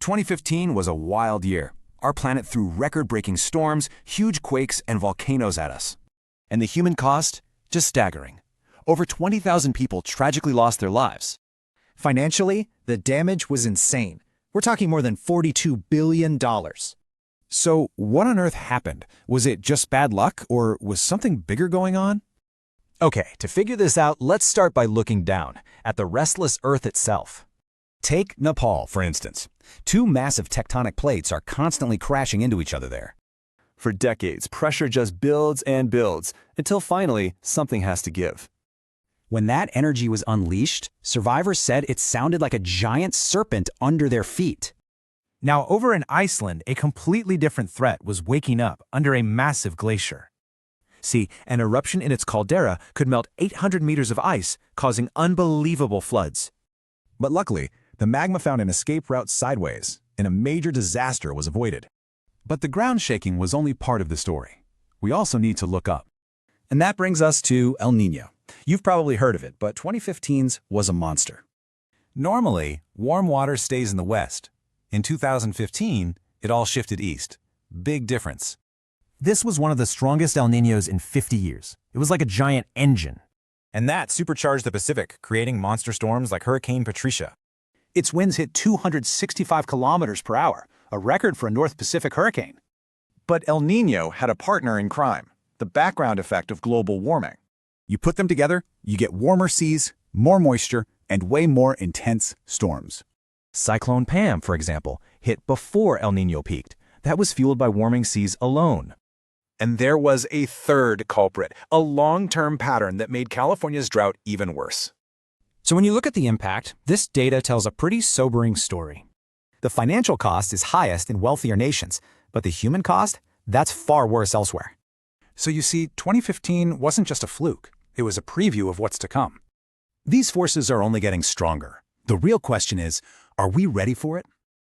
2015 was a wild year. Our planet threw record-breaking storms, huge quakes, and volcanoes at us. And the human cost? Just staggering. Over 20,000 people tragically lost their lives. Financially, the damage was insane. We're talking more than $42 billion. So what on earth happened? Was it just bad luck, or was something bigger going on? Okay, to figure this out, let's start by looking down at the restless Earth itself. Take Nepal, for instance. Two massive tectonic plates are constantly crashing into each other there. For decades, pressure just builds and builds, until finally, something has to give. When that energy was unleashed, survivors said it sounded like a giant serpent under their feet. Now, over in Iceland, a completely different threat was waking up under a massive glacier. See, an eruption in its caldera could melt 800 meters of ice, causing unbelievable floods. But luckily, the magma found an escape route sideways, and a major disaster was avoided. But the ground shaking was only part of the story. We also need to look up. And that brings us to El Niño. You've probably heard of it, but 2015's was a monster. Normally, warm water stays in the west. In 2015, it all shifted east. Big difference. This was one of the strongest El Niños in 50 years. It was like a giant engine. And that supercharged the Pacific, creating monster storms like Hurricane Patricia. Its winds hit 265 kilometers per hour, a record for a North Pacific hurricane. But El Niño had a partner in crime, the background effect of global warming. You put them together, you get warmer seas, more moisture, and way more intense storms. Cyclone Pam, for example, hit before El Niño peaked. That was fueled by warming seas alone. And there was a third culprit, a long-term pattern that made California's drought even worse. So when you look at the impact, this data tells a pretty sobering story. The financial cost is highest in wealthier nations, but the human cost, that's far worse elsewhere. So you see, 2015 wasn't just a fluke. It was a preview of what's to come. These forces are only getting stronger. The real question is, are we ready for it?